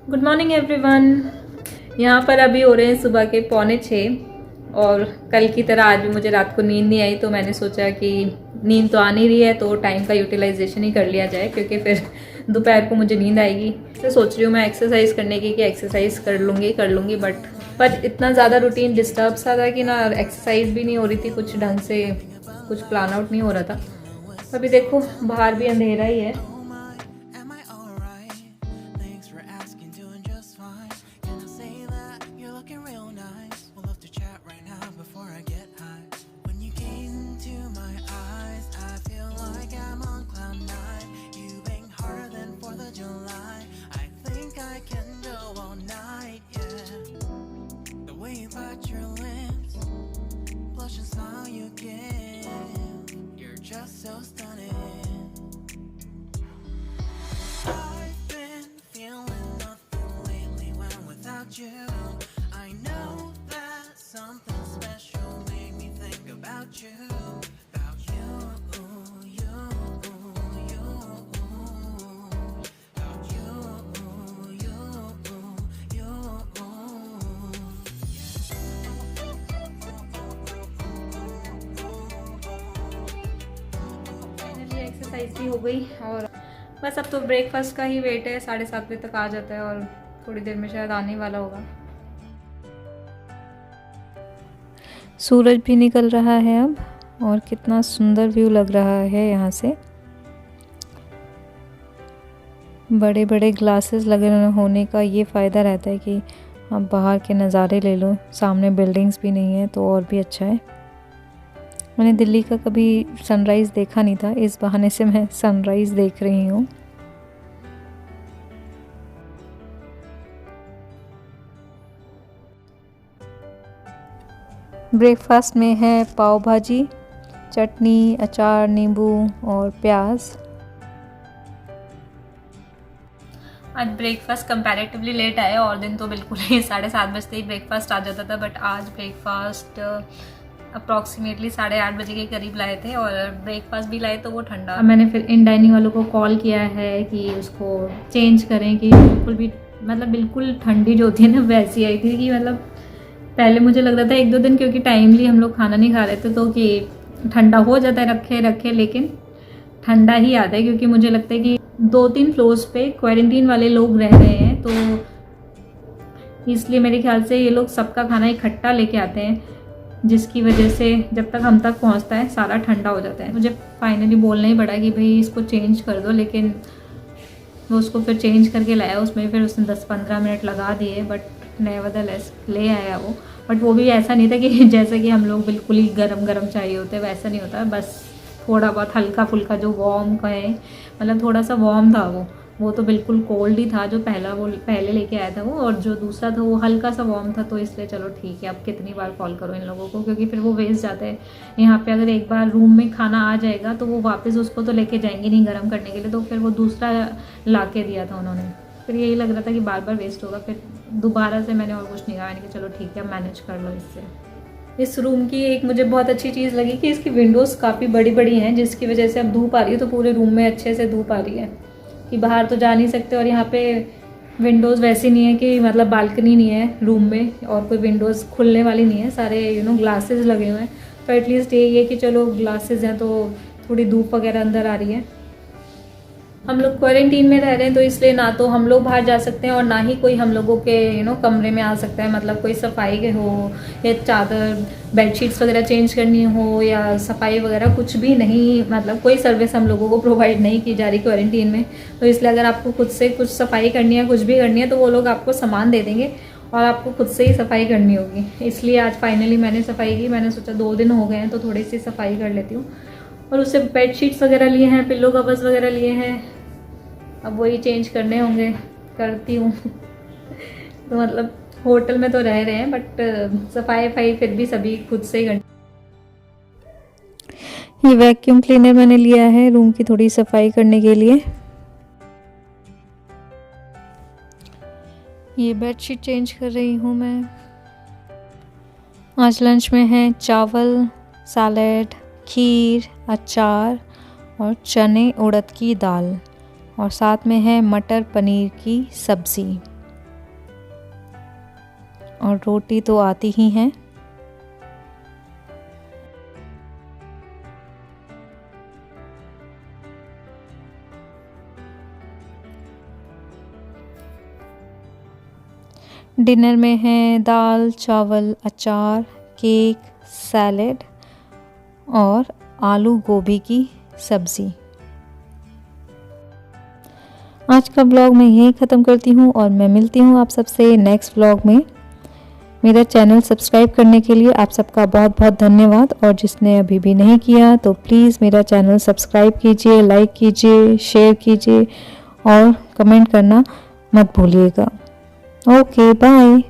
Good morning everyone. यहाँ पर अभी हो रहे हैं सुबह के 5:45 और कल की तरह आज भी मुझे रात को नींद नहीं आई, तो मैंने सोचा कि नींद तो आ नहीं रही है तो टाइम का यूटिलाइजेशन ही कर लिया जाए, क्योंकि फिर दोपहर को मुझे नींद आएगी। इससे सोच रही हूँ मैं एक्सरसाइज करने की कि एक्सरसाइज कर लूँगी बट इतना ज़्यादा रूटीन डिस्टर्ब सा था कि ना एक्सरसाइज भी नहीं हो रही थी कुछ ढंग से, कुछ प्लान आउट नहीं हो रहा था। अभी देखो बाहर भी अंधेरा ही है। So stunning. I've been feeling nothing lately when without you. I know that something special made me think about you. About you, you, you. About you, you, you. Exercise भी हो गई और बस अब तो ब्रेकफास्ट का ही वेट है। 7:30 बजे तक आ जाता है और थोड़ी देर में शायद आने वाला होगा। सूरज भी निकल रहा है अब और कितना सुंदर व्यू लग रहा है यहाँ से। बड़े बड़े ग्लासेस लगे होने का ये फ़ायदा रहता है कि आप बाहर के नज़ारे ले लो। सामने बिल्डिंग्स भी नहीं है तो और भी अच्छा है। मैंने दिल्ली का कभी सनराइज़ देखा नहीं था, इस बहाने से मैं सनराइज़ देख रही हूँ। ब्रेकफास्ट में है पाव भाजी, चटनी, अचार, नींबू और प्याज। आज ब्रेकफास्ट कंपैरेटिवली लेट आया और दिन तो बिल्कुल ही 7:30 बजते ही ब्रेकफास्ट आ जाता था, बट आज ब्रेकफास्ट अप्रॉक्सीमेटली 8:30 बजे के करीब लाए थे और ब्रेकफास्ट भी लाए तो वो ठंडा। अब मैंने फिर इन डाइनिंग वालों को कॉल किया है कि उसको चेंज करें कि बिल्कुल भी बिल्कुल ठंडी जो होती है ना वैसी आई थी। कि पहले मुझे लग रहा था 1-2 दिन, क्योंकि टाइमली हम लोग खाना नहीं खा रहे थे, तो कि ठंडा हो जाता है रखे लेकिन ठंडा ही आता है, क्योंकि मुझे लगता है कि 2-3 फ्लोर्स पे क्वारंटीन वाले लोग रह रहे हैं, तो इसलिए मेरे ख्याल से ये लोग सबका खाना इकट्ठा लेके आते हैं, जिसकी वजह से जब तक हम तक पहुंचता है सारा ठंडा हो जाता है। मुझे फाइनली बोलना ही पड़ा कि भाई इसको चेंज कर दो, लेकिन वो उसको फिर चेंज करके लाया। उसमें फिर उसने 10-15 मिनट लगा दिए, बट नेवरदलेस ले आया वो। बट वो भी ऐसा नहीं था कि जैसे कि हम लोग बिल्कुल ही गरम चाहिए होते, वैसा नहीं होता। बस थोड़ा बहुत हल्का फुल्का जो वार्म का है, थोड़ा सा वार्म था वो तो बिल्कुल कोल्ड ही था जो पहले लेके आया था वो, और जो दूसरा था वो हल्का सा वार्म था। तो इसलिए चलो ठीक है, अब कितनी बार कॉल करो इन लोगों को, क्योंकि फिर वो वेस्ट जाता है। यहाँ पे अगर एक बार रूम में खाना आ जाएगा तो वो वापस उसको तो लेके जाएंगे नहीं गर्म करने के लिए, तो फिर वो दूसरा ला के दिया था उन्होंने। फिर यही लग रहा था कि बार बार वेस्ट होगा, फिर दोबारा से मैंने और कुछ नहीं कहा। मैंने कहा चलो ठीक है मैनेज कर लो इससे। इस रूम की एक मुझे बहुत अच्छी चीज़ लगी कि इसकी विंडोज़ काफ़ी बड़ी बड़ी हैं, जिसकी वजह से अब धूप आ रही है तो पूरे रूम में अच्छे से धूप आ रही है, कि बाहर तो जा नहीं सकते। और यहाँ पे विंडोज़ वैसी नहीं है कि बालकनी नहीं है रूम में और कोई विंडोज़ खुलने वाली नहीं है, सारे ग्लासेस लगे हुए हैं। तो एटलीस्ट यही है कि चलो ग्लासेस हैं तो थोड़ी धूप वगैरह अंदर आ रही है। हम लोग क्वारंटीन में रह रहे हैं तो इसलिए ना तो हम लोग बाहर जा सकते हैं और ना ही कोई हम लोगों के कमरे में आ सकता है। कोई सफाई के हो या चादर बेडशीट्स वगैरह चेंज करनी हो या सफाई वगैरह कुछ भी नहीं, कोई सर्विस हम लोगों को प्रोवाइड नहीं की जा रही क्वारंटीन में। तो इसलिए अगर आपको खुद से कुछ सफाई करनी है, कुछ भी करनी है, तो वो लोग आपको सामान दे देंगे और आपको खुद से ही सफाई करनी होगी। इसलिए आज फाइनली मैंने सफाई की। मैंने सोचा 2 दिन हो गए हैं तो थोड़ी सी सफाई कर लेती हूँ। और उससे बेडशीट्स वगैरह लिए हैं, पिल्लो कवर्स वगैरह लिए हैं, अब वही चेंज करने होंगे, करती हूँ। तो होटल में तो रह रहे हैं बट सफाई फिर भी सभी खुद से ही करनी। ये वैक्यूम क्लीनर मैंने लिया है रूम की थोड़ी सफाई करने के लिए। ये बेडशीट चेंज कर रही हूँ मैं। आज लंच में है चावल, सैलेड, खीर, अचार और चने उड़द की दाल, और साथ में है मटर पनीर की सब्ज़ी। और रोटी तो आती ही हैं। डिनर में है दाल, चावल, अचार, केक, सैलेड और आलू गोभी की सब्ज़ी। आज का ब्लॉग मैं यहीं ख़त्म करती हूँ और मैं मिलती हूँ आप सबसे नेक्स्ट ब्लॉग में। मेरा चैनल सब्सक्राइब करने के लिए आप सबका बहुत बहुत धन्यवाद, और जिसने अभी भी नहीं किया तो प्लीज़ मेरा चैनल सब्सक्राइब कीजिए, लाइक कीजिए, शेयर कीजिए और कमेंट करना मत भूलिएगा। Okay, bye.